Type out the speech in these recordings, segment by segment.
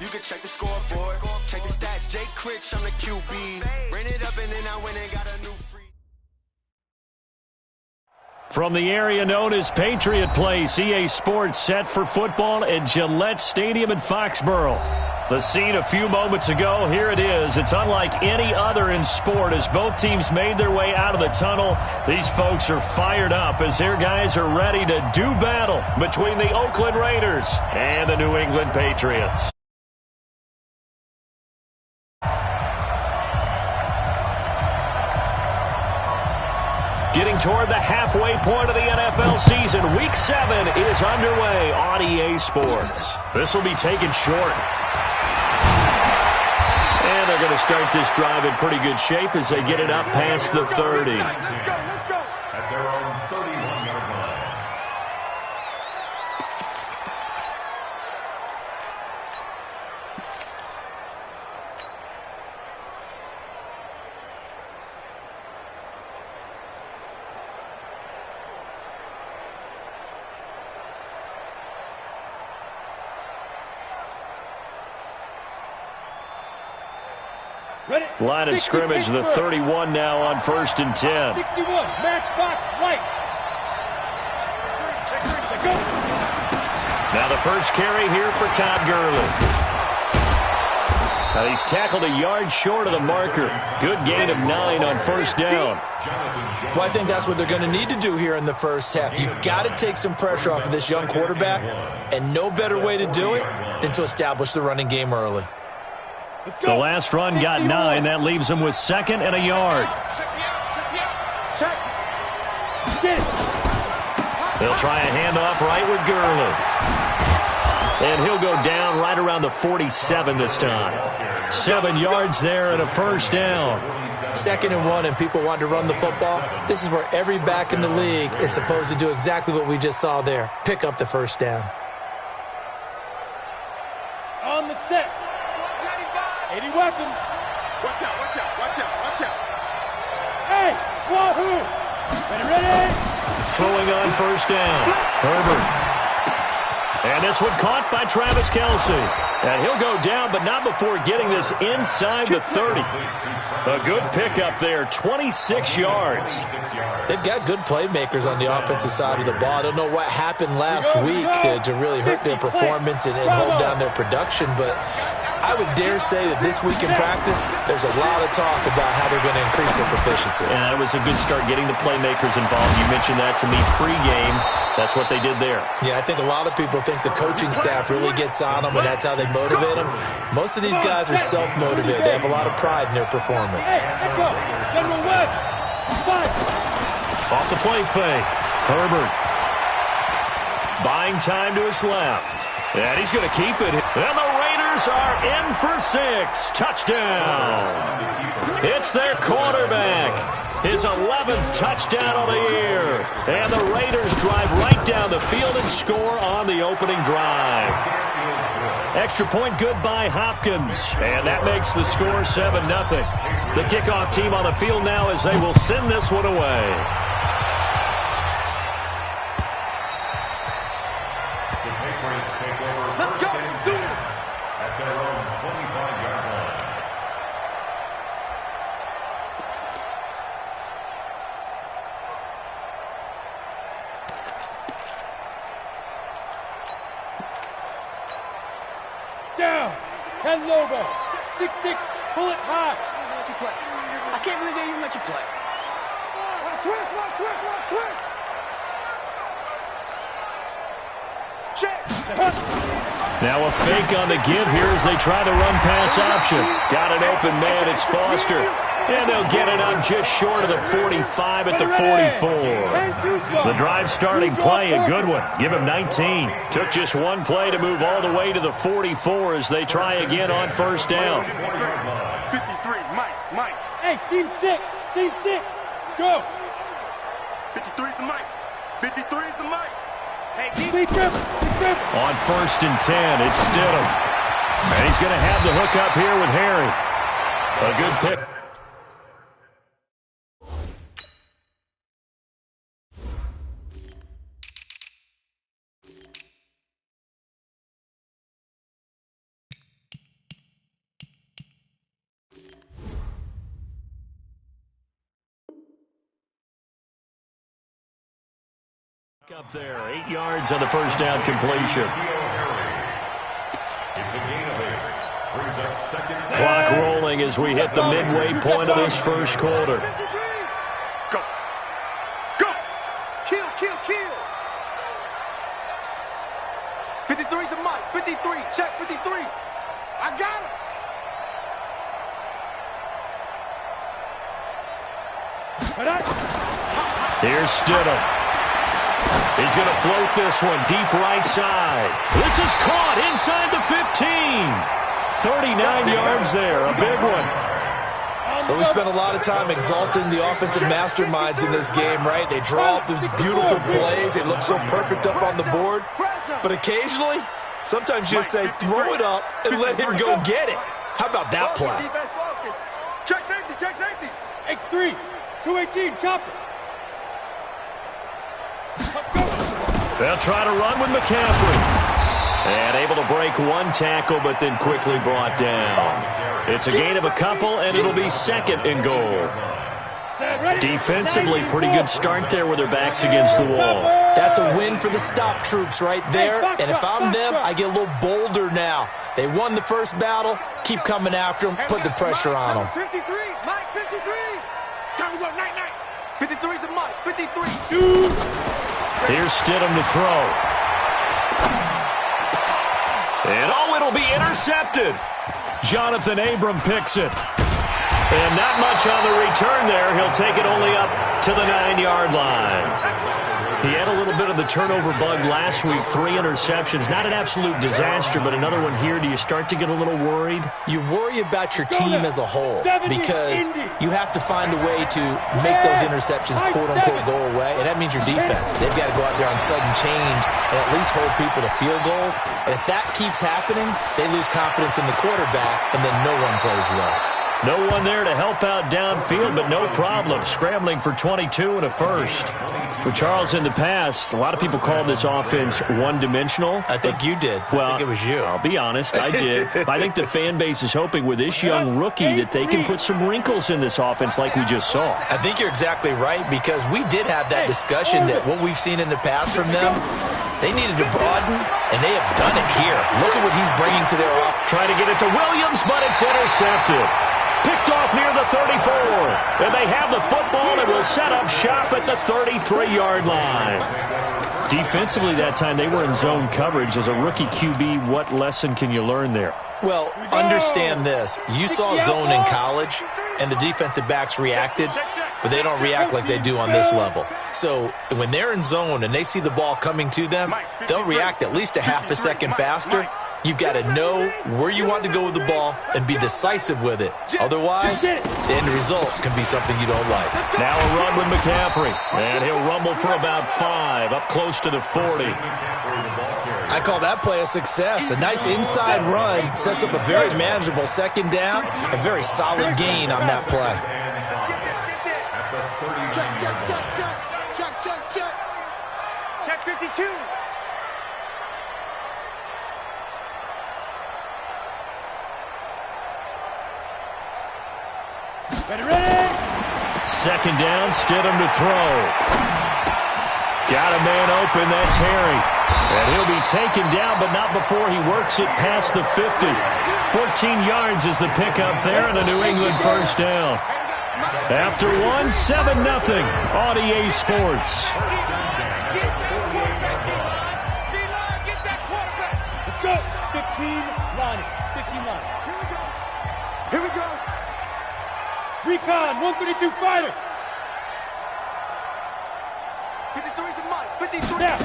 You can check the scoreboard, check the stats. Jake Critch, I'm the QB. Ran it up and then I went and got a new free. From the area known as Patriot Place, EA Sports set for football at Gillette Stadium in Foxborough. The scene a few moments ago, here it is. It's unlike any other in sport as both teams made their way out of the tunnel. These folks are fired up as their guys are ready to do battle between the Oakland Raiders and the New England Patriots. Getting toward the halfway point of the NFL season, Week 7 is underway on EA Sports. This will be taken short. And they're going to start this drive in pretty good shape as they get it up past the 30. Let's go. At their own 31-yard line. Line of scrimmage, the 31 now on 1st and 10. 61, matchbox, right. Now the first carry here for Todd Gurley. Now he's tackled a yard short of the marker. Good gain of 9 on 1st down. Well, I think that's what they're going to need to do here in the first half. You've got to take some pressure off of this young quarterback, and no better way to do it than to establish the running game early. The last run got 9. That leaves him with 2nd and a yard. They'll try a handoff right with Gurley. And he'll go down right around the 47 this time. 7 yards there and a 1st down. 2nd and 1 and people want to run the football. This is where every back in the league is supposed to do exactly what we just saw there. Pick up the 1st down. On the set. 80 weapons. Watch out, watch out, watch out, watch out. Hey, wahoo! Ready? Throwing on 1st down. Herbert. And this one caught by Travis Kelce. And he'll go down, but not before getting this inside the 30. A good pickup there, 26 yards. They've got good playmakers on the offensive side of the ball. I don't know what happened last week to really hurt their performance and hold down their production, but I would dare say that this week in practice, there's a lot of talk about how they're going to increase their proficiency. And that was a good start getting the playmakers involved. You mentioned that to me pregame. That's what they did there. Yeah, I think a lot of people think the coaching staff really gets on them, and that's how they motivate them. Most of these guys are self-motivated. They have a lot of pride in their performance. Let's go. General West. Off the play fake. Herbert. Buying time to his left. And he's going to keep it. And the Raiders are in for 6. Touchdown. It's their quarterback. His 11th touchdown of the year. And the Raiders drive right down the field and score on the opening drive. Extra point good by Hopkins. And that makes the score 7-0. The kickoff team on the field now as they will send this one away. Down. 10 logo. 6-6. Pull it high. Let you play. I can't believe they even let you play. Check. Now a fake on the give here as they try the run pass option. Got an open man. It's Foster. And they'll get it up just short of the 45 at the 44. The drive starting play, a good one. Give him 19. Took just one play to move all the way to the 44 as they try again on 1st down. 53, Mike. Hey, seam 6. Go. 53 is the Mike. 53 is the Mike. Hey, deep. On 1st and 10, it's Stidham. And he's going to have the hook up here with Harry. A good pick. Up there, 8 yards on the first down completion. Clock rolling as we hit the midway point of this first quarter. Go. Go. Kill, kill, kill. 53's the mic. 53. Check 53. I got him. Here's Stidham. He's going to float this one deep right side. This is caught inside the 15. 39 yards there, a big one. But we spent a lot of time exalting the offensive masterminds in this game, right? They draw up these beautiful plays. They look so perfect up on the board. But occasionally, sometimes you just say, throw it up and let him go get it. How about that play? Check safety, check safety. X3, 218, chopper. They'll try to run with McCaffrey. And able to break one tackle, but then quickly brought down. It's a gain of a couple, and it'll be second and goal. Defensively, pretty good start there with their backs against the wall. That's a win for the stop troops right there. And if I'm them, I get a little bolder now. They won the first battle. Keep coming after them. Put the pressure on them. 53, Mike, 53. Time to go, night, night. 53's the Mike, 53. Shoot. Here's Stidham to throw. And it'll be intercepted. Jonathan Abram picks it. And not much on the return there. He'll take it only up to the 9-yard line. He had a little bit of the turnover bug last week, 3 interceptions. Not an absolute disaster, but another one here. Do you start to get a little worried? You worry about your team as a whole because you have to find a way to make those interceptions, quote-unquote, go away, and that means your defense. They've got to go out there on sudden change and at least hold people to field goals. And if that keeps happening, they lose confidence in the quarterback, and then no one plays well. No one there to help out downfield, but no problem. Scrambling for 22 and a first. For Charles, in the past, a lot of people called this offense one-dimensional. I think you did. Well, I think it was you. I'll be honest, I did. I think the fan base is hoping with this young rookie that they can put some wrinkles in this offense like we just saw. I think you're exactly right because we did have that discussion that what we've seen in the past from them, they needed to broaden, and they have done it here. Look at what he's bringing to their offense. Trying to get it to Williams, but it's intercepted. Picked off near the 34. And they have the football and will set up shop at the 33-yard line. Defensively that time, they were in zone coverage. As a rookie QB, what lesson can you learn there? Well, understand this. You saw zone in college, and the defensive backs reacted, but they don't react like they do on this level. So when they're in zone and they see the ball coming to them, they'll react at least a half a second faster. You've got to know where you want to go with the ball and be decisive with it. Otherwise, the end result can be something you don't like. Now a run with McCaffrey. And he'll rumble for about 5, up close to the 40. I call that play a success. A nice inside run sets up a very manageable second down. A very solid gain on that play. Check, check, check, check. Check, check, check. Check 52. Ready. Second down, Stidham to throw. Got a man open, that's Harry. And he'll be taken down, but not before he works it past the 50. 14 yards is the pickup there and a New England first down. After 1, 7-0 on EA Sports. Let's go. 15 line. 15 line. Here we go. Recon, 132 fighter. 53's the mic. 53. Now.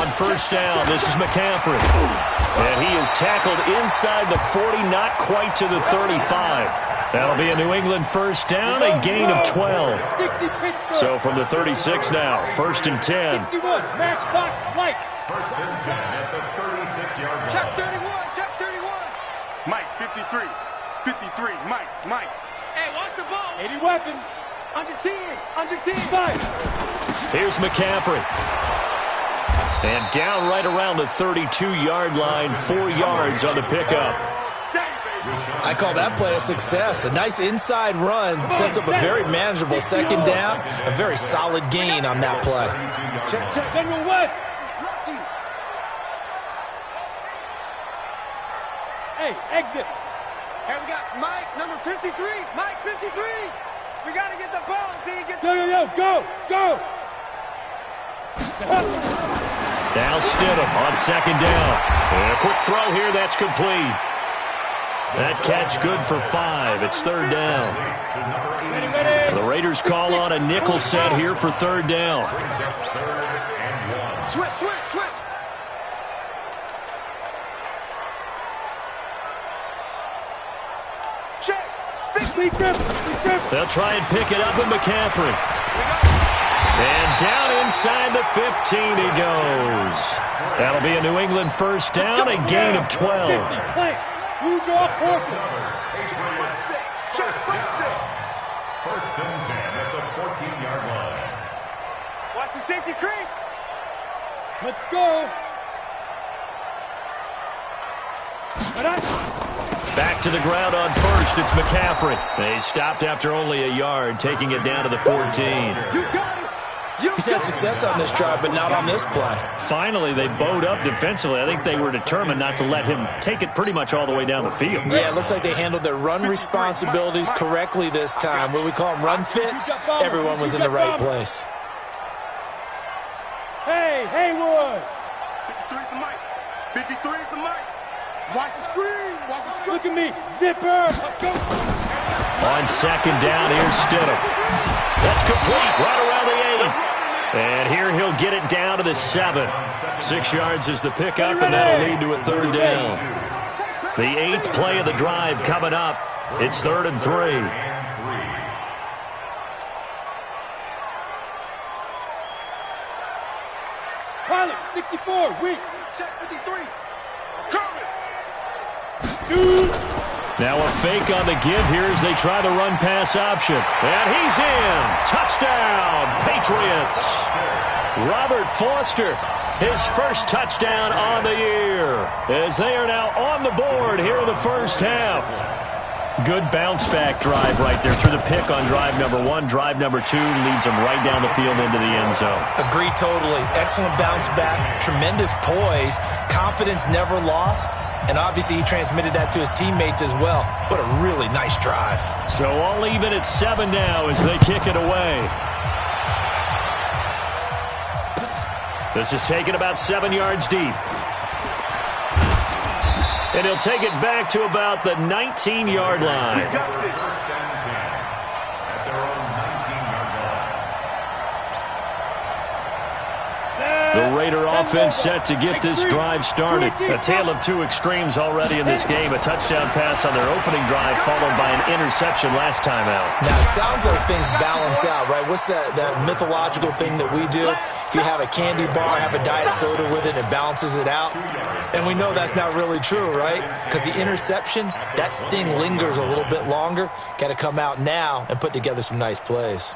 On first down, this is McCaffrey. And he is tackled inside the 40, not quite to the 35. That'll be a New England first down, a gain of 12. So from the 36 now, first and 10. 61, matchbox lights. First and 10 at the 36-yard line. Check 31, check 31. Mike, 53. 53, Mike. Hey, watch the ball. 80 weapon. Under 10, under 10. Five. Here's McCaffrey. And down right around the 32-yard line, 4 yards on the pickup. I call that play a success. A nice inside run sets up a very manageable second down. A very solid gain on that play. Check, General West. Hey, exit. Hey, we got Mike, number 53. Mike, 53. We got to get the ball. Go. Now Stidham on second down. And a quick throw here, that's complete. That catch good for 5. It's third down. Ready. The Raiders call on a nickel set here for third down. Switch. Check. They'll try and pick it up with McCaffrey. And down inside the 15 he goes. That'll be a New England first down, a gain of 12. You draw corner. First and 10 at the 14-yard line. Watch the safety creep. Let's go. Back to the ground on first. It's McCaffrey. They stopped after only a yard, taking it down to the 14. You got it. He's had success on this drive, but not on this play. Finally, they bowed up defensively. I think they were determined not to let him take it pretty much all the way down the field. Yeah, it looks like they handled their run responsibilities correctly this time. What we call them run fits, everyone was in the right place. Hey, Haywood. 53 is the mic. 53 is the mic. Watch the screen. Look at me. Zipper. Go. On second down, here's Stidham. That's complete right around the 8. And here he'll get it down to the 7. 6 yards is the pickup, and that'll lead to a third down. The 8th play of the drive coming up. It's 3rd and 3. Pilot, 64, weak. Check 53. Coming. Shoot. Now a fake on the give here as they try the run-pass option. And he's in. Touchdown, Patriots. Robert Foster, his first touchdown on the year, as they are now on the board here in the first half. Good bounce-back drive right there through the pick on drive number 1. Drive number 2 leads them right down the field into the end zone. Agree totally. Excellent bounce back, tremendous poise, confidence never lost, and obviously he transmitted that to his teammates as well. What a really nice drive. So all even at 7 now as they kick it away. This is taken about 7 yards deep. And he'll take it back to about the 19-yard line. First down 10 at their own 19-yard line. The Raider offense set to get this drive started. A tale of two extremes already in this game. A touchdown pass on their opening drive followed by an interception last time out. Now, it sounds like things balance out, right? What's that mythological thing that we do? If you have a candy bar, have a diet soda with it, it balances it out. And we know that's not really true, right? Because the interception, that sting lingers a little bit longer. Got to come out now and put together some nice plays.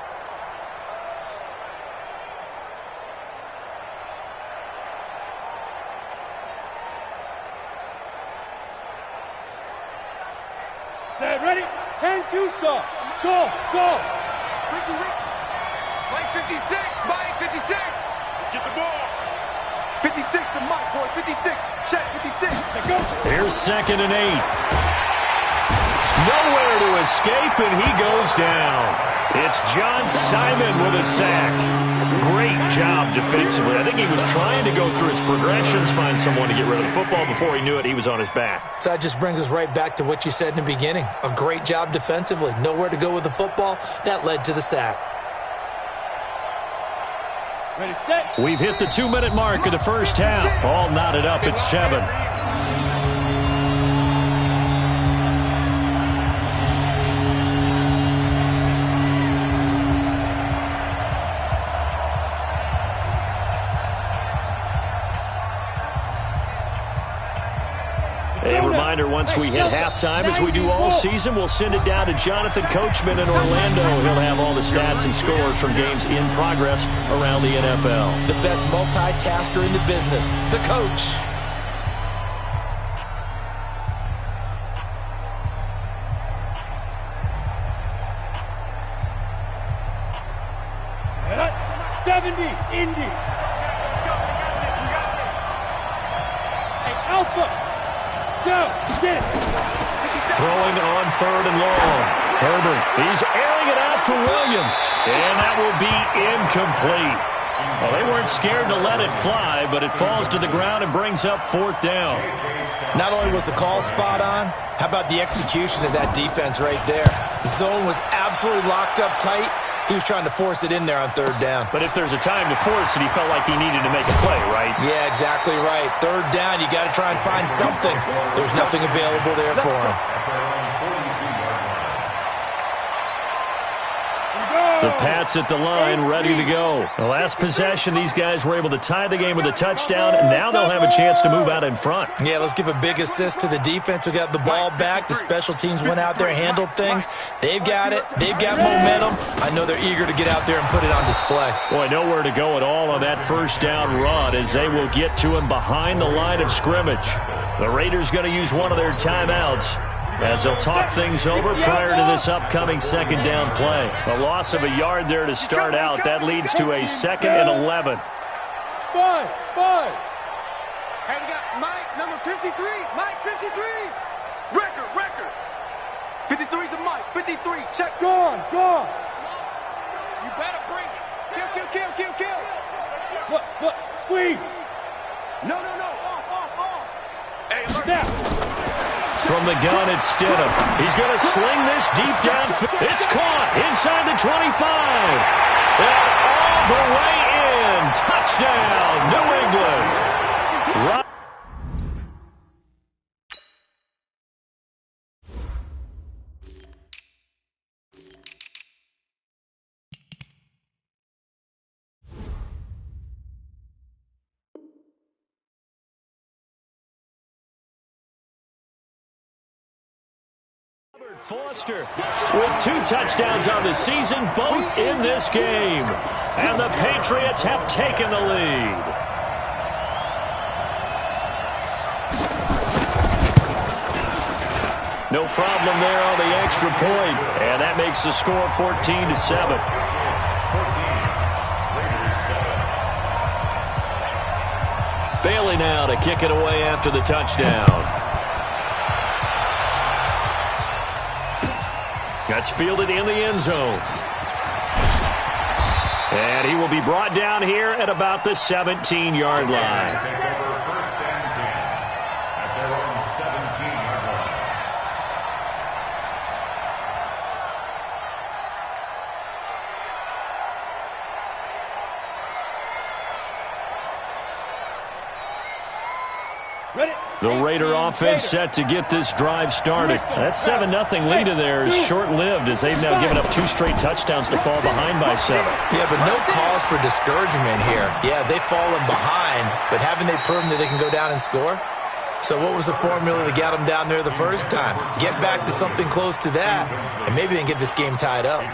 Set, ready? 10-2, sir. Go. Mike 56. Mike 56. Get the ball. 56 to Mike, boy. 56. Check 56. Let's go. Here's 2nd and 8. Nowhere to escape, and he goes down. It's John Simon with a sack. Great job defensively. I think he was trying to go through his progressions, find someone to get rid of the football. Before he knew it, he was on his back. So that just brings us right back to what you said in the beginning. A great job defensively. Nowhere to go with the football. That led to the sack. Ready, set. We've hit the 2-minute mark of the first half. All knotted up at 7. A reminder, once we hit halftime, as we do all season, we'll send it down to Jonathan Coachman in Orlando. He'll have all the stats and scores from games in progress around the NFL. The best multitasker in the business, the coach. 70, Indy. Hey, Alpha. Go, get it. Throwing on 3rd and long. Herbert, he's airing it out for Williams. And that will be incomplete. Well, they weren't scared to let it fly, but it falls to the ground and brings up 4th down. Not only was the call spot on, how about the execution of that defense right there? The zone was absolutely locked up tight. He was trying to force it in there on 3rd down. But if there's a time to force it, he felt like he needed to make a play, right? Yeah, exactly right. 3rd down, you got to try and find something. There's nothing available there for him. The Pats at the line, ready to go. The last possession, these guys were able to tie the game with a touchdown, and now they'll have a chance to move out in front. Yeah, let's give a big assist to the defense who got the ball back. The special teams went out there, handled things. They've got it. They've got momentum. I know they're eager to get out there and put it on display. Boy, nowhere to go at all on that 1st down run as they will get to him behind the line of scrimmage. The Raiders going to use one of their timeouts as they'll talk things over prior to this upcoming 2nd down play. A loss of a yard there to start out. That leads to a 2nd and 11. Five. Hey, we got Mike, number 53. Mike, 53. Record. 53's the Mike. 53. Check. Gone. You better bring it. Kill. Look, squeeze. No. Off. Hey, Snap. From the gun, it's Stidham. He's going to sling this deep down. It's caught inside the 25. And all the way in. Touchdown, New England. Right. Foster with 2 touchdowns on the season, both in this game. And the Patriots have taken the lead. No problem there on the extra point. And that makes the score 14-7. Bailey now to kick it away after the touchdown. That's fielded in the end zone. And he will be brought down here at about the 17-yard line. Take over 1st and 10 at their own 17-yard line. Ready. The Raider offense set to get this drive started. That 7-0 lead of theirs is short-lived as they've now given up 2 straight touchdowns to fall behind by 7. Yeah, but no cause for discouragement here. Yeah, they've fallen behind, but haven't they proven that they can go down and score? So what was the formula that got them down there the first time? Get back to something close to that, and maybe they can get this game tied up.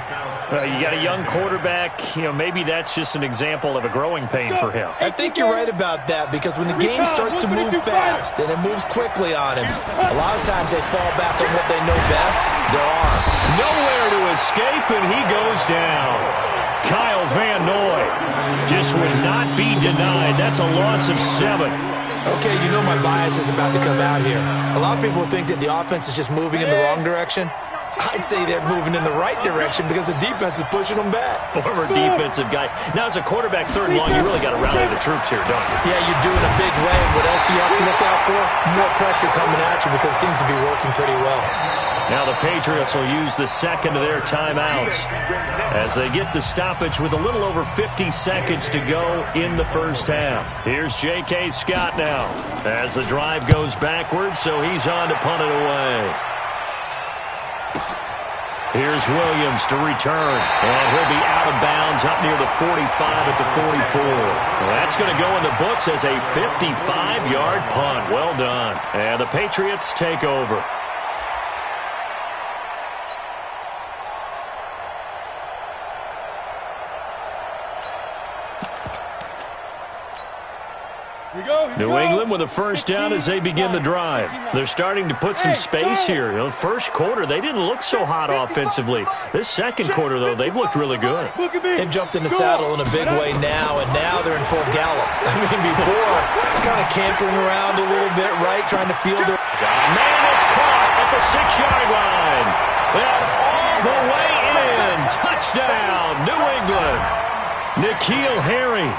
You got a young quarterback. Maybe that's just an example of a growing pain for him. I think you're right about that, because when the game starts to move fast and it moves quickly on him, a lot of times they fall back on what they know best, their arm. Nowhere to escape, and he goes down. Kyle Van Noy just would not be denied. That's a loss of 7. Okay, you know my bias is about to come out here. A lot of people think that the offense is just moving in the wrong direction. I'd say they're moving in the right direction because the defense is pushing them back. Former defensive guy. Now, as a quarterback 3rd and long, you really got to rally the troops here, don't you? Yeah, you do in a big way. And what else do you have to look out for? More pressure coming at you because it seems to be working pretty well. Now the Patriots will use the 2nd of their timeouts as they get the stoppage with a little over 50 seconds to go in the first half. Here's J.K. Scott now as the drive goes backwards, so he's on to punt it away. Here's Williams to return, and he'll be out of bounds up near the 45 at the 44. Well, that's going to go in the books as a 55-yard punt. Well done. And the Patriots take over. Here we go. New England with a first down as they begin the drive. They're starting to put some space here. The first quarter, they didn't look so hot offensively. This second quarter, though, they've looked really good. They've jumped in the saddle in a big way now, and now they're in full gallop. I mean, before, kind of cantering around a little bit, right, trying to field their... Man, it's caught at the 6-yard line. And all the way in. Touchdown, New England. N'Keal Harry,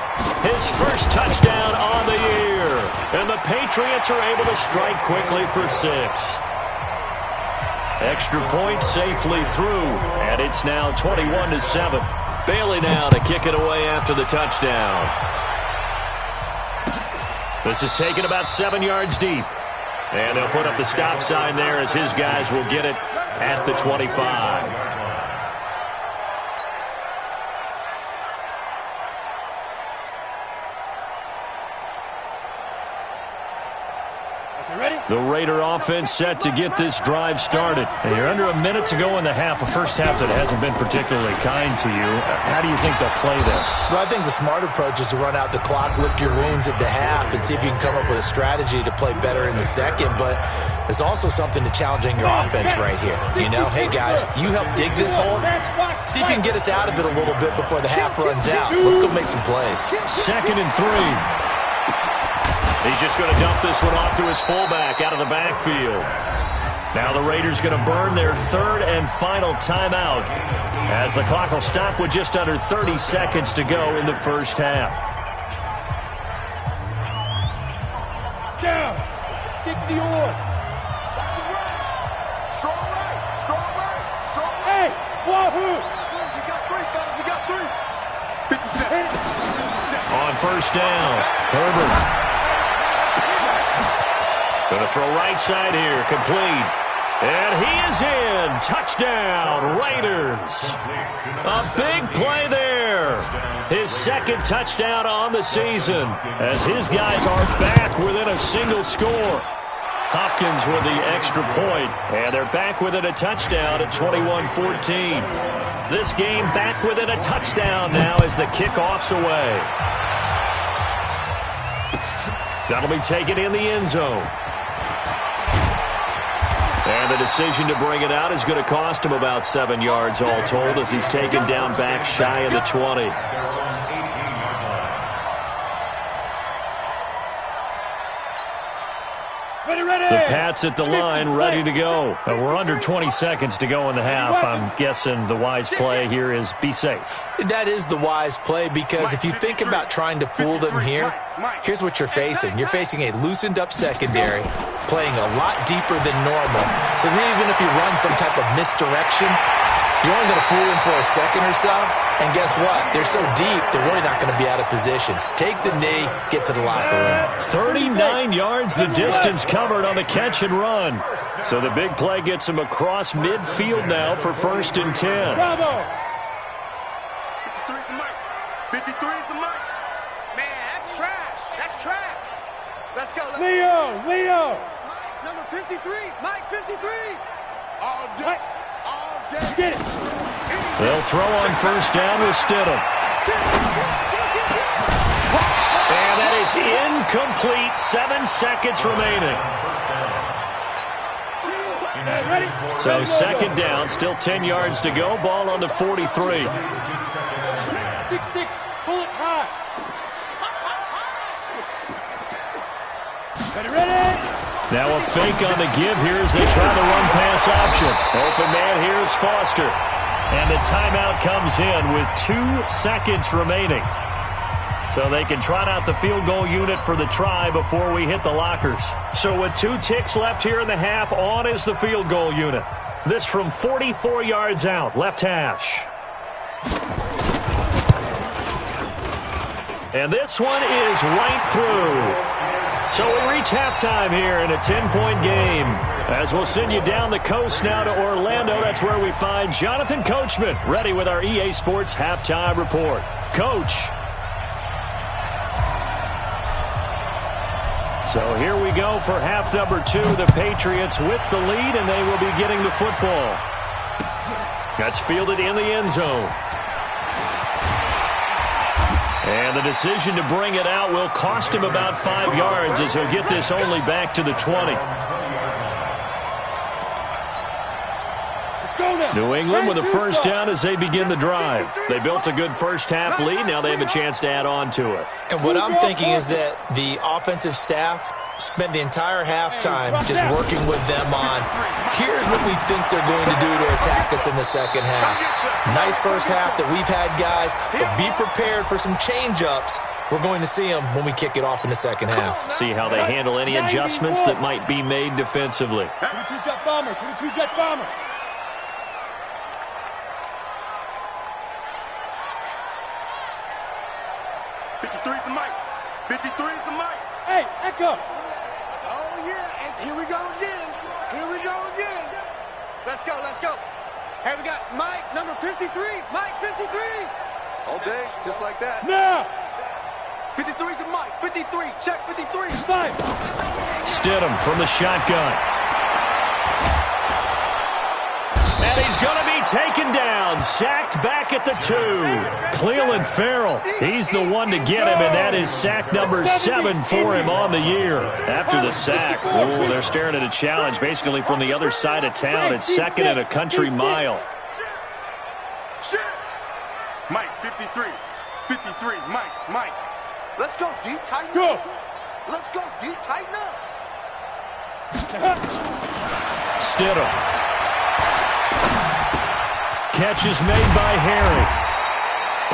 his first touchdown on the year. And the Patriots are able to strike quickly for 6. Extra point safely through, and it's now 21-7. Bailey now to kick it away after the touchdown. This is taken about 7 yards deep. And they'll put up the stop sign there as his guys will get it at the 25. The Raider offense set to get this drive started. And you're under a minute to go in the half, a first half that hasn't been particularly kind to you. How do you think they'll play this? Well, I think the smart approach is to run out the clock, lick your wounds at the half, and see if you can come up with a strategy to play better in the second. But there's also something to challenging your offense right here. You know, hey, guys, you help dig this hole. See if you can get us out of it a little bit before the half runs out. Let's go make some plays. 2nd and 3. He's just going to dump this one off to his fullback out of the backfield. Now the Raiders going to burn their 3rd and final timeout as the clock will stop with just under 30 seconds to go in the first half. Down. 60 on. Strong right. Strong right. Strong right. Hey, Wahoo. We got 3, fellas. We got 3. 50 seconds. On first down, Herbert. Going to throw right side here, complete. And he is in. Touchdown, Raiders. A big play there. His 2nd touchdown on the season as his guys are back within a single score. Hopkins with the extra point, and they're back within a touchdown at 21-14. This game back within a touchdown now as the kickoff's away. That'll be taken in the end zone. And the decision to bring it out is going to cost him about 7 yards all told as he's taken down back shy of the 20. The Pats at the line, ready to go. We're under 20 seconds to go in the half. I'm guessing the wise play here is be safe. That is the wise play because if you think about trying to fool them here, here's what you're facing. You're facing a loosened up secondary, playing a lot deeper than normal. So even if you run some type of misdirection, you're only going to fool them for a second or so. And guess what? They're so deep, they're really not going to be out of position. Take the knee, get to the locker room. 39 yards the distance covered on the catch and run. So the big play gets him across midfield now for 1st and 10. Bravo. 53 is the mic. 53 is the mic. Man, that's trash. That's trash. Let's go. Leo. Mike, number 53. Mike, 53. All day. All day. Get it. They'll throw on first down with Stidham. And that is incomplete. 7 seconds remaining. So 2nd down, still 10 yards to go. Ball on the 43. 6-6. Pull it high. Ready? Now a fake on the give here as they try the run-pass option. Open man here is Foster. And the timeout comes in with 2 seconds remaining. So they can trot out the field goal unit for the try before we hit the lockers. So with 2 ticks left here in the half, on is the field goal unit. This from 44 yards out, left hash. And this one is right through. So we reach halftime here in a 10-point game. As we'll send you down the coast now to Orlando, that's where we find Jonathan Coachman, ready with our EA Sports Halftime Report. Coach. So here we go for half number 2. The Patriots with the lead, and they will be getting the football. That's fielded in the end zone. And the decision to bring it out will cost him about 5 yards as he'll get this only back to the 20. New England with a first down as they begin the drive. They built a good first-half lead. Now they have a chance to add on to it. And what I'm thinking is that the offensive staff spent the entire halftime just working with them on, here's what we think they're going to do to attack us in the second half. Nice first half that we've had, guys, but be prepared for some change-ups. We're going to see them when we kick it off in the second half. See how they handle any adjustments that might be made defensively. 22 Jet Bomber, 22 Jet Bomber. Hey, Echo! Oh, yeah, and here we go again. Here we go again. Let's go, let's go. Hey, we got Mike, number 53. Mike, 53. All day, just like that. Now! 53 to Mike, 53. Check 53. 5. Stidham from the shotgun. And he's going to be taken down, sacked back at the 2. Cleveland Farrell, he's the one to get him, and that is sack number 7 for him on the year. After the sack, they're staring at a challenge basically from the other side of town. It's second and a country mile. Mike, 53. 53, Mike. Let's go, D, tighten Go. up. Let's go, D, tighten up. Stidham. Catch is made by Harry.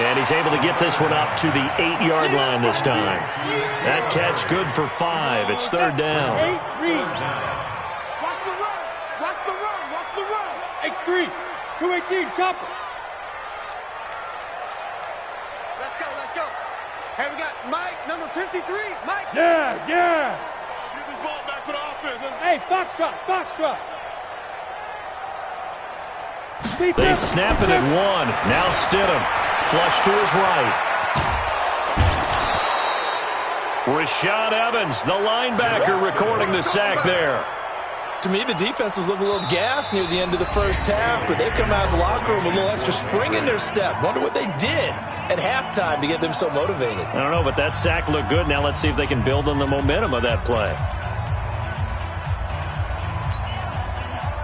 And he's able to get this one up to the 8-yard line this time. That catch good for 5. It's third down. 8-3. Watch the run. Watch the run. Watch the run. X3. 218, chopper. Let's go, let's go. Hey, we got Mike, number 53. Mike. Yes, yes. Get this ball back for the offense. Hey, Foxtrot, Foxtrot. They snap it at 1. Now Stidham. Flush to his right. Rashad Evans, the linebacker, recording the sack there. To me, the defense was looking a little gassed near the end of the first half, but they come out of the locker room with a little extra spring in their step. Wonder what they did at halftime to get them so motivated. I don't know, but that sack looked good. Now let's see if they can build on the momentum of that play.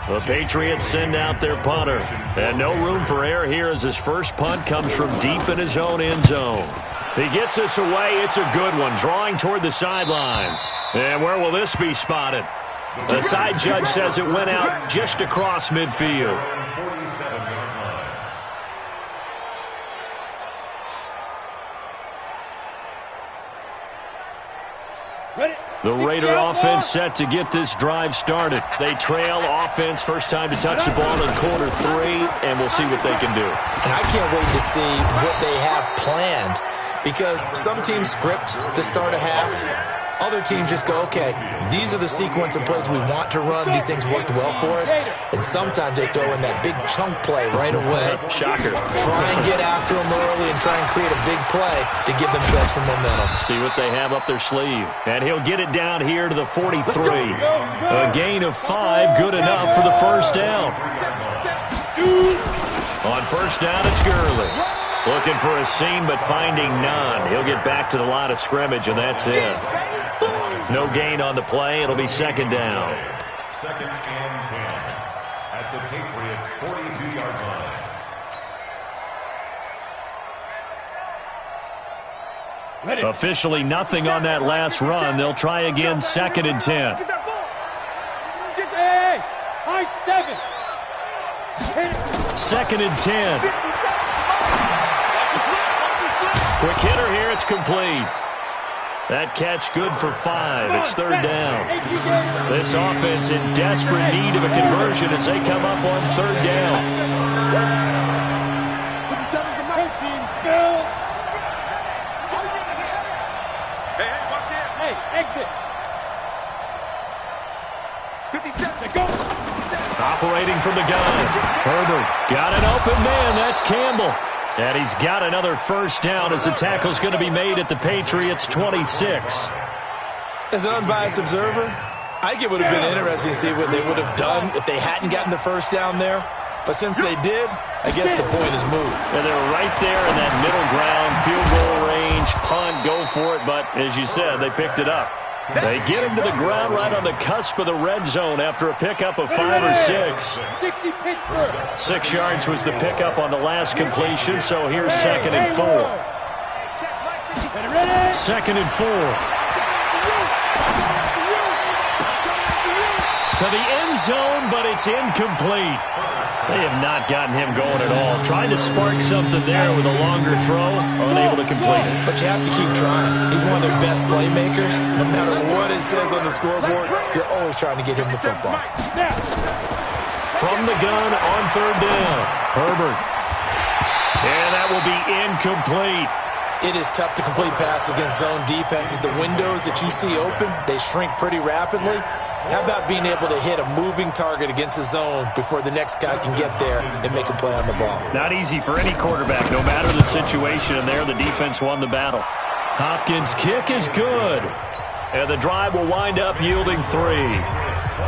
The Patriots send out their punter. And no room for error here as his first punt comes from deep in his own end zone. He gets this away. It's a good one, drawing toward the sidelines. And where will this be spotted? The side judge says it went out just across midfield. The Raider offense set to get this drive started. They trail offense, first time to touch the ball in quarter 3, and we'll see what they can do. And I can't wait to see what they have planned, because some teams script to start a half. Other teams just go, okay, these are the sequence of plays we want to run. These things worked well for us. And sometimes they throw in that big chunk play right away. Shocker. Try and get after them early and try and create a big play to give themselves some momentum. See what they have up their sleeve. And he'll get it down here to the 43. A gain of 5, good enough for the first down. On first down, it's Gurley. Looking for a seam, but finding none. He'll get back to the line of scrimmage, and that's it. No gain on the play. It'll be second down. Second and 10 at the Patriots' 42-yard line. Officially nothing on that last run. They'll try again, second and 10. Hey, high 7. Second and 10. Quick hitter here, it's complete. That catch good for 5. It's third down. This offense in desperate need of a conversion as they come up on third down. 13, spill. Hey, watch it. Hey, exit. 57. Go. Operating from the gun. Herbert got an open man. That's Campbell. And he's got another first down as the tackle's going to be made at the Patriots' 26. As an unbiased observer, I think it would have been interesting to see what they would have done if they hadn't gotten the first down there. But since they did, I guess the point is moved. And they're right there in that middle ground field goal range. range, punt, go for it, but as you said, they picked it up. They get him to the ground right on the cusp of the red zone after a pickup of 5 or 6. 6 yards was the pickup on the last completion, so here's 2nd and 4. 2nd and 4. To the end zone, but it's incomplete. They have not gotten him going at all. Trying to spark something there with a longer throw, unable to complete it. But you have to keep trying. He's one of their best playmakers. No matter what it says on the scoreboard, you're always trying to get him the football. From the gun on 3rd down, Herbert. And that will be incomplete. It is tough to complete passes against zone defenses. The windows that you see open, they shrink pretty rapidly. How about being able to hit a moving target against a zone before the next guy can get there and make a play on the ball? Not easy for any quarterback, no matter the situation. And there, the defense won the battle. Hopkins' kick is good. And the drive will wind up yielding 3.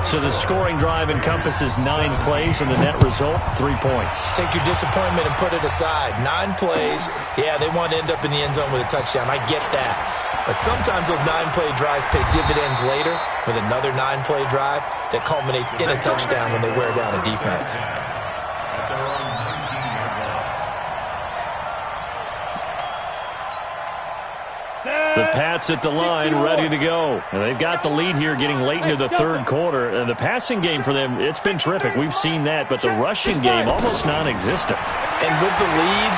So the scoring drive encompasses 9 plays, and the net result, 3 points. Take your disappointment and put it aside. 9 plays. Yeah, they want to end up in the end zone with a touchdown. I get that. But sometimes those 9-play drives pay dividends later with another 9-play drive that culminates in a touchdown when they wear down a defense. The Pats at the line, ready to go. And they've got the lead here getting late into the 3rd quarter. And the passing game for them, it's been terrific. We've seen that. But the rushing game, almost non-existent. And with the lead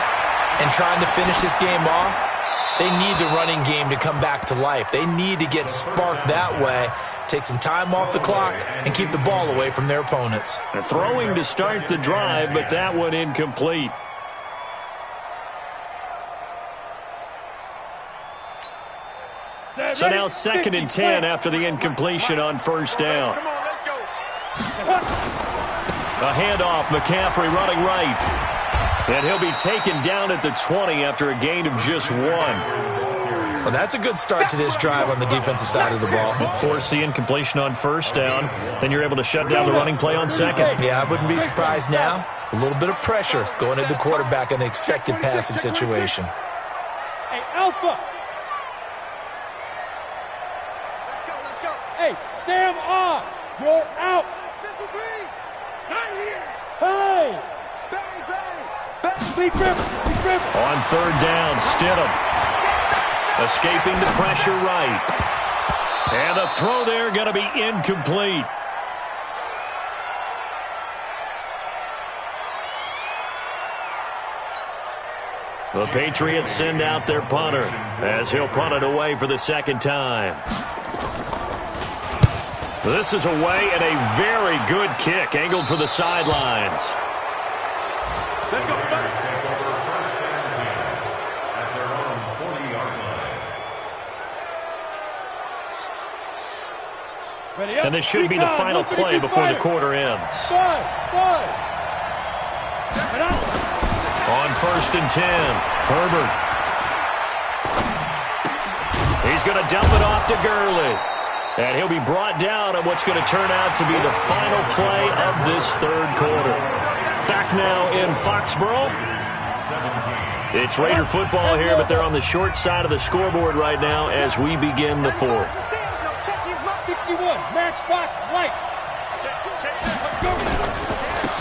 and trying to finish this game off, they need the running game to come back to life. They need to get sparked that way, take some time off the clock, and keep the ball away from their opponents. They're throwing to start the drive, but that one incomplete. So now 2nd and 10 after the incompletion on 1st down. Come on, let's go. A handoff, McCaffrey running right. And he'll be taken down at the 20 after a gain of just 1. Well, that's a good start to this drive on the defensive side of the ball. Force the incompletion on 1st down. Then you're able to shut down the running play on 2nd. Yeah, I wouldn't be surprised now. A little bit of pressure going at the quarterback in an expected passing situation. Hey, Alpha. Let's go. Hey, Sam on. You're out. 53. Not here. Hey. Big rip. On 3rd down, Stidham. Escaping the pressure right. And the throw there going to be incomplete. The Patriots send out their punter as he'll punt it away for the 2nd time. This is away and a very good kick angled for the sidelines. Let's go. And this should be the final play before the quarter ends. 5. On 1st and 10, Herbert. He's going to dump it off to Gurley. And he'll be brought down on what's going to turn out to be the final play of this 3rd quarter. Back now in Foxborough. It's Raider football here, but they're on the short side of the scoreboard right now as we begin the 4th. 61, Matchbox Lights.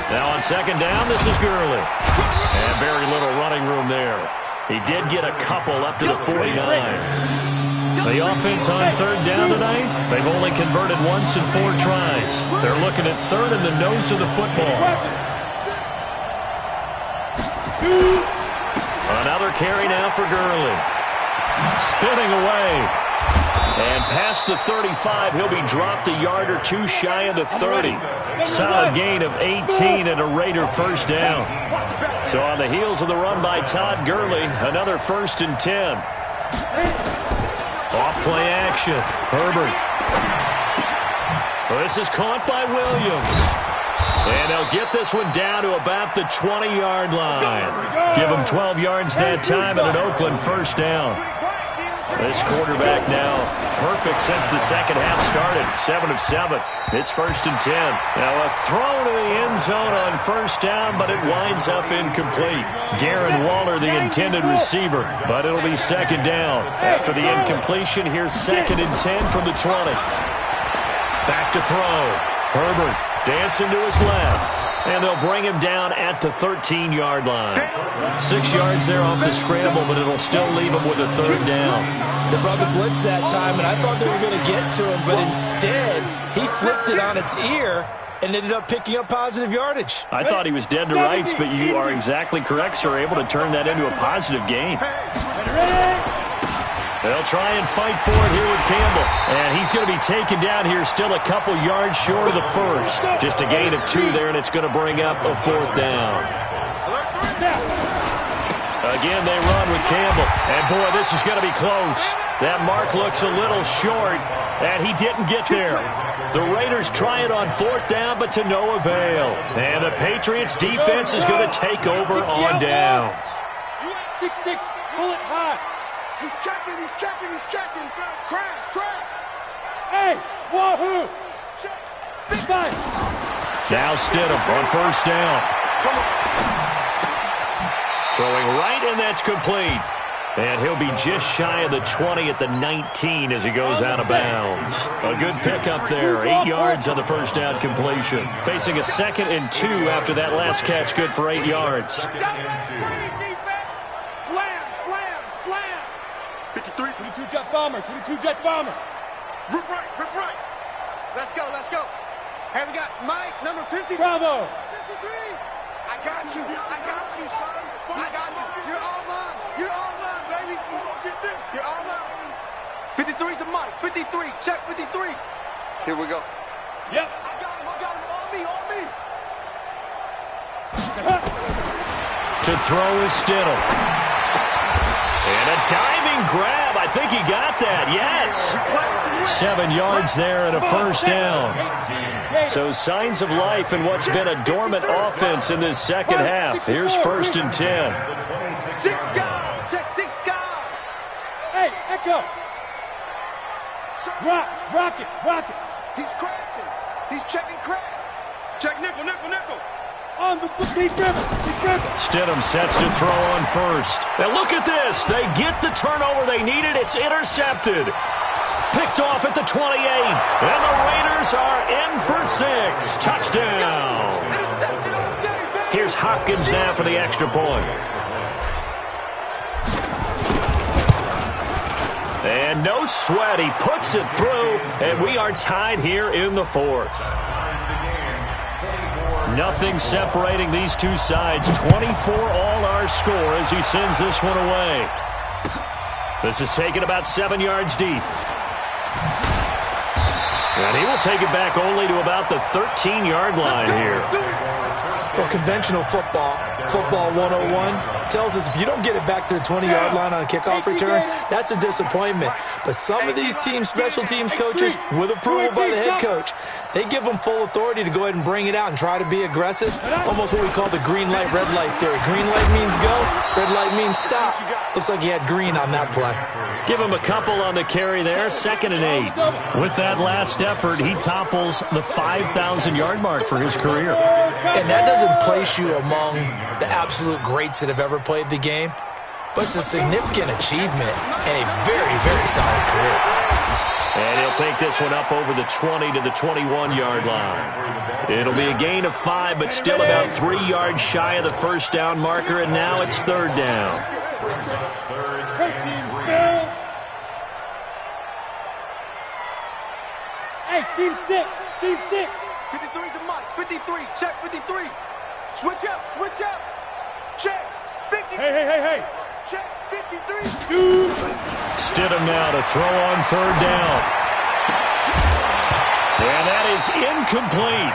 Now on 2nd down, this is Gurley. And very little running room there. He did get a couple up to the 49. The offense on 3rd down tonight, they've only converted once in 4 tries. They're looking at 3rd in the nose of the football. Another carry now for Gurley. Spinning away. And past the 35, he'll be dropped a yard or 2 shy of the 30. Solid gain of 18 and a Raider 1st down. So on the heels of the run by Todd Gurley, another 1st and 10. Off-play action. Herbert. This is caught by Williams. And they'll get this one down to about the 20-yard line. Give them 12 yards that time and an Oakland 1st down. This quarterback now perfect since the second half started. 7 of 7. It's 1st and 10. Now a throw to the end zone on first down, but it winds up incomplete. Darren Waller, the intended receiver, but it'll be 2nd down. After the incompletion, here's 2nd and 10 from the 20. Back to throw. Herbert dancing to his left. And they'll bring him down at the 13-yard line. 6 yards there off the scramble, but it'll still leave him with a 3rd down. They brought the blitz that time, and I thought they were going to get to him, but instead he flipped it on its ear and ended up picking up positive yardage. I thought he was dead to rights, but you are exactly correct, sir, able to turn that into a positive gain. They'll try and fight for it here with Campbell. And he's going to be taken down here still a couple yards short of the first. Just a gain of 2 there, and it's going to bring up a 4th down. Again, they run with Campbell. And, boy, this is going to be close. That mark looks a little short, and he didn't get there. The Raiders try it on 4th down, but to no avail. And the Patriots' defense is going to take over on downs. 6-6, pull it high. He's checking, he's checking, he's checking. Crash, crash. Hey, wahoo. Big fight. Now Stidham on first down. Throwing right, and that's complete. And he'll be just shy of the 20 at the 19 as he goes out of bounds. A good pickup there. 8 yards on the first down completion. Facing a 2nd and 2 after that last catch. Good for 8 yards. Slam, slam, slam. 53. 22 jet bomber, 22 jet bomber. Rip right, rip right. Let's go, let's go. Hey, we got Mike, number 50. Bravo. 53. I got you, son. I got you. You're all mine. You're all mine, baby. You're all mine. 53's the Mike. 53. Check 53. Here we go. Yep. I got him. On me, on me. To throw is Stidham. And a diving grab. I think he got that. Yes. 7 yards there and a first down. So signs of life in what's been a dormant offense in this second half. Here's 1st and 10. 6 guys. Check 6 guys. Hey, Echo. Rock it. He's crashing. He's checking crash. Check nickel. On the deep river. Stidham sets to throw on first. Now look at this. They get the turnover they needed. It's intercepted. Picked off at the 28. And the Raiders are in for 6. Touchdown. Here's Hopkins now for the extra point. And no sweat. He puts it through. And we are tied here in the 4th. Nothing separating these two sides. 24 all our score as he sends this one away. This is taken about 7 yards deep. And he will take it back only to about the 13-yard line here. Well, conventional football 101, tells us if you don't get it back to the 20-yard line on a kickoff return, that's a disappointment. But some of these teams, special teams coaches, with approval by the head coach, they give them full authority to go ahead and bring it out and try to be aggressive. Almost what we call the green light, red light theory. Green light means go, red light means stop. Looks like he had green on that play. Give him a couple on the carry there, 2nd and 8. With that last effort, he topples the 5,000-yard mark for his career. And that doesn't place you among the absolute greats that have ever played the game, but it's a significant achievement and a very, very solid career. And he'll take this one up over the 20 to the 21-yard line. It'll be a gain of 5, but still about 3 yards shy of the first down marker, and now it's 3rd down. Hey, seam 6. 53's the Mike. 53. Check 53. Switch up. Check 50. Hey. Check 53. Shoot. Stidham now to throw on 3rd down. And that is incomplete.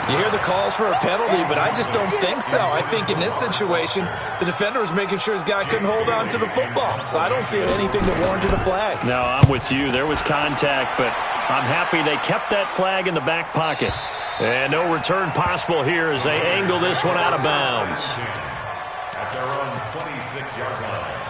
You hear the calls for a penalty, but I just don't think so. I think in this situation, the defender was making sure his guy couldn't hold on to the football. So I don't see anything that warranted a flag. No, I'm with you. There was contact, but I'm happy they kept that flag in the back pocket. And no return possible here as they angle this one out of bounds. At their own 26-yard line.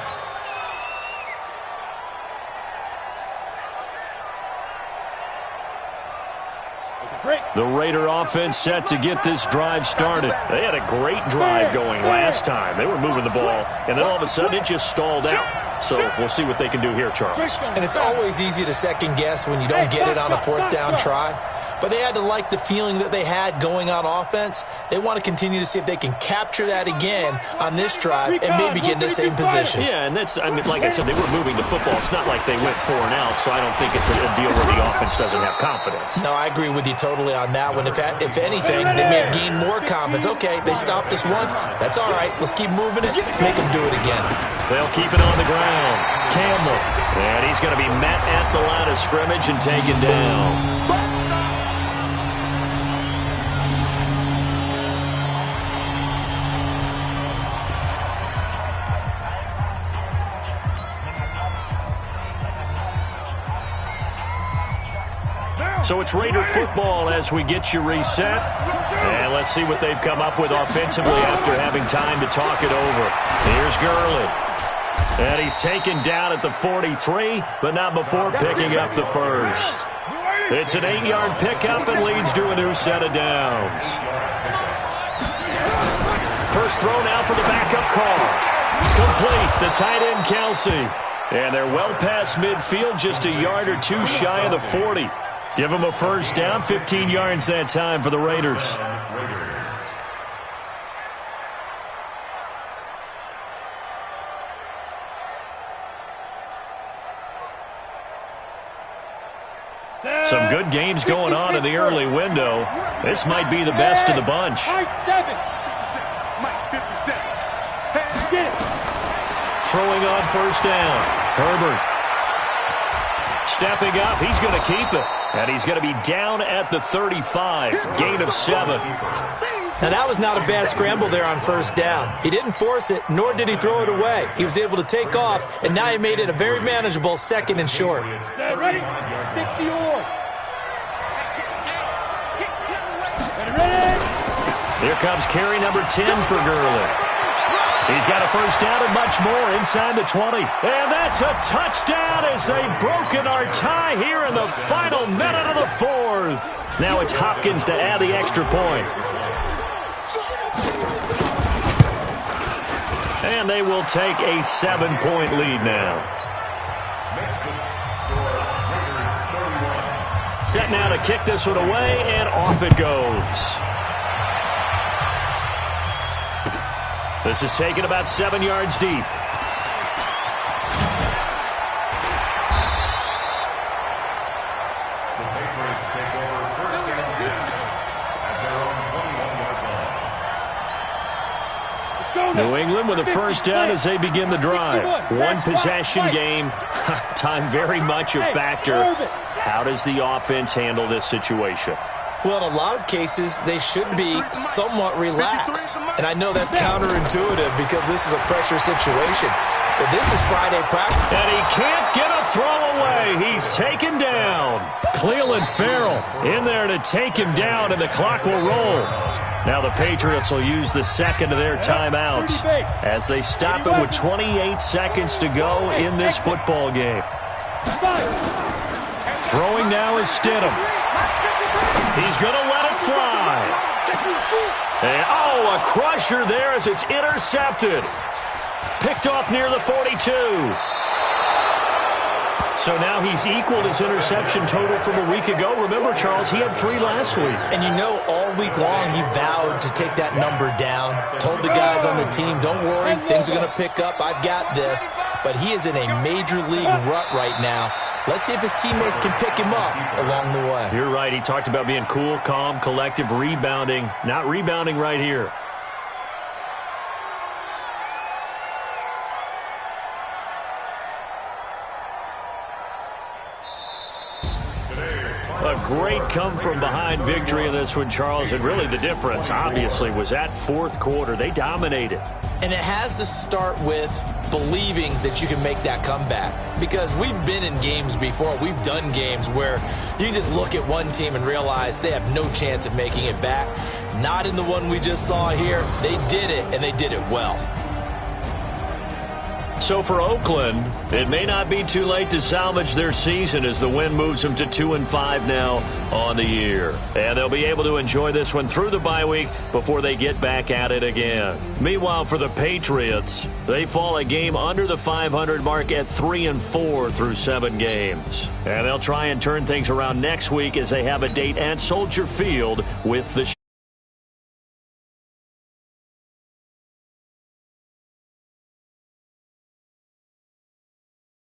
The Raider offense set to get this drive started. They had a great drive going last time. They were moving the ball, and then all of a sudden it just stalled out. So we'll see what they can do here, Charles. And it's always easy to second guess when you don't get it on a fourth down try. But they had to like the feeling that they had going on offense. They want to continue to see if they can capture that again on this drive and maybe get in the same position. Yeah, and that's, I mean, like I said, they were moving the football. It's not like they went 4 and out, so I don't think it's a deal where the offense doesn't have confidence. No, I agree with you totally on that one. If anything, they may have gained more confidence. Okay, they stopped us once. That's all right. Let's keep moving it. Make them do it again. They'll keep it on the ground. Campbell. And he's going to be met at the line of scrimmage and taken down. So it's Raider football as we get you reset. And let's see what they've come up with offensively after having time to talk it over. Here's Gurley. And he's taken down at the 43, but not before picking up the first. It's an 8-yard pickup and leads to a new set of downs. First throw now for the backup call. Complete, the tight end Kelsey. And they're well past midfield, just a yard or two shy of the 40. Give them a first down, 15 yards that time for the Raiders. Some good games going on in the early window. This might be the best of the bunch. Throwing on first down. Herbert. Stepping up, he's going to keep it. And he's going to be down at the 35. Gain of 7. Now, that was not a bad scramble there on first down. He didn't force it, nor did he throw it away. He was able to take off, and now he made it a very manageable 2nd and short. Ready? 60 or. Here comes carry number 10 for Gurley. He's got a first down and much more inside the 20. And that's a touchdown as they've broken our tie here in the final minute of the 4th. Now it's Hopkins to add the extra point. And they will take a 7-point lead now. Set now to kick this one away, and off it goes. This is taken about 7 yards deep. The Patriots take over first down 10 at their own 21-yard line. New England with a first down as they begin the drive. One possession game. Time very much a factor. How does the offense handle this situation? Well, in a lot of cases, they should be somewhat relaxed. And I know that's counterintuitive because this is a pressure situation. But this is Friday practice. And he can't get a throw away. He's taken down. Cleveland Farrell in there to take him down, and the clock will roll. Now the Patriots will use the second of their timeouts as they stop it with 28 seconds to go in this football game. Throwing now is Stidham. He's going to let it fly. And, a crusher there as it's intercepted. Picked off near the 42. So now he's equaled his interception total from a week ago. Remember, Charles, he had 3 last week. And you know, all week long he vowed to take that number down. Told the guys on the team, don't worry, things are going to pick up. I've got this. But he is in a major league rut right now. Let's see if his teammates can pick him up along the way. You're right. He talked about being cool, calm, collective, rebounding. Not rebounding right here. A great come-from-behind victory in this one, Charles. And really the difference, obviously, was that 4th quarter. They dominated. And it has to start with believing that you can make that comeback. Because we've been in games before. We've done games where you can just look at one team and realize they have no chance of making it back. Not in the one we just saw here. They did it, and they did it well. so for Oakland, it may not be too late to salvage their season as the win moves them to 2-5 now on the year. And they'll be able to enjoy this one through the bye week before they get back at it again. Meanwhile, for the Patriots, they fall a game under the 500 mark at 3-4 through 7 games. And they'll try and turn things around next week as they have a date at Soldier Field with the